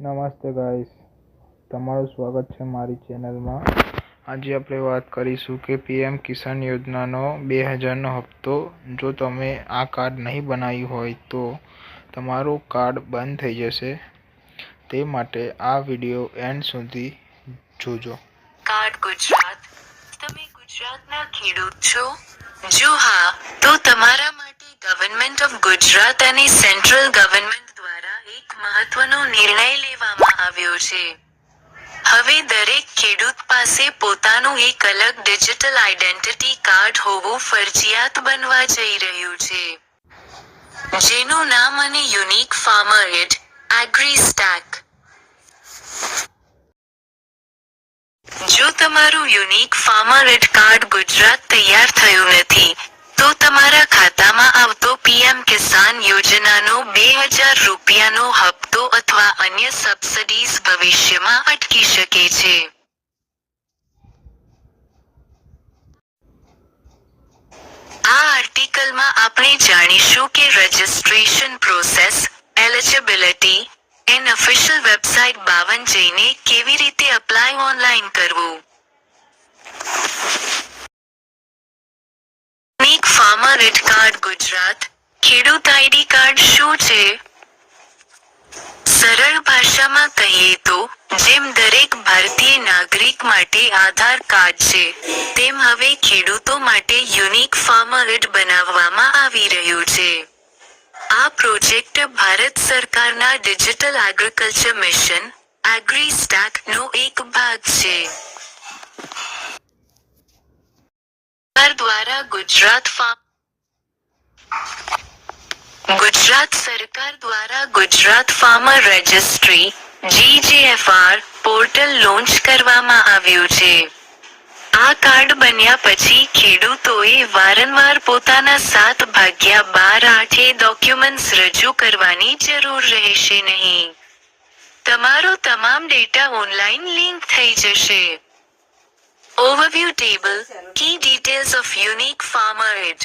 નમસ્તે ગાઈસ, તમારું સ્વાગત છે મારી ચેનલમાં। આજે આપણે વાત કરીશું કે પીએમ કિસાન યોજનાનો 2000નો હપ્તો જો તમે આ કાર્ડ નહીં બનાવ્યું હોય તો તમારું કાર્ડ બંધ થઈ જશે। તે માટે આ વિડીયો એન્ડ સુધી જોજો। કાર્ડ ગુજરાત, તમે ગુજરાતના ખેડૂત છો? જો હા, તો તમારા માટે ગવર્નમેન્ટ ઓફ ગુજરાત અને સેન્ટ્રલ ગવર્નમેન્ટ દ્વારા એક મહત્વનો નિર્ણય લેવામાં આવ્યો છે। હવે દરેક ખેડૂત પાસે પોતાનું એક અલગ ડિજિટલ આઇડેન્ટિટી કાર્ડ હોવું ફરજિયાત બનવા જઈ રહ્યું છે, જેનું નામ અને યુનિક ફાર્મર એડ, એગ્રીસ્ટેક। જો તમારું યુનિક ફાર્મર એડ કાર્ડ ગુજરાત તૈયાર થયું નથી, તો તમારા ખાતામાં આવતો પીએમ કિસાન યોજનાનો 2000 રૂપિયાનો હપ્તો અથવા અન્ય સબસિડીઝ ભવિષ્યમાં અટકી શકે છે। આ આર્ટિકલમાં આપણે જાણીશું કે registration process, eligibility, and official website 52 જઈને કેવી રીતે અપ્લાય ઓનલાઈન કરવું। યુનિક ફાર્મર એડ કાર્ડ ગુજરાત, ખેડૂત આઈડી કાર્ડ શું છે? સરળ ભાષામાં કહીએ તો, જેમ દરેક ભારતીય નાગરિક માટે આધાર કાર્ડ છે, તેમ હવે ખેડૂતો માટે યુનિક ફાર્મર એડ બનાવવામાં આવી રહ્યું છે। આ પ્રોજેક્ટ ભારત સરકારના ડિજિટલ એગ્રીકલ્ચર મિશન, એગ્રીસ્ટેક નો એક ભાગ છે। ગુજરાત સરકાર દ્વારા Gujarat farmer registry, GJFR, portal launch કરવામાં આવ્યું છે। આ કાર્ડ બન્યા પછી ખેડૂતોએ વારંવાર પોતાના 7/12 ડોક્યુમેન્ટ્સ રજૂ કરવાની જરૂર રહેશે નહીં। તમારો તમામ ડેટા ઓનલાઈન લિંક થઈ જશે। Overview table, key details of unique farmer add.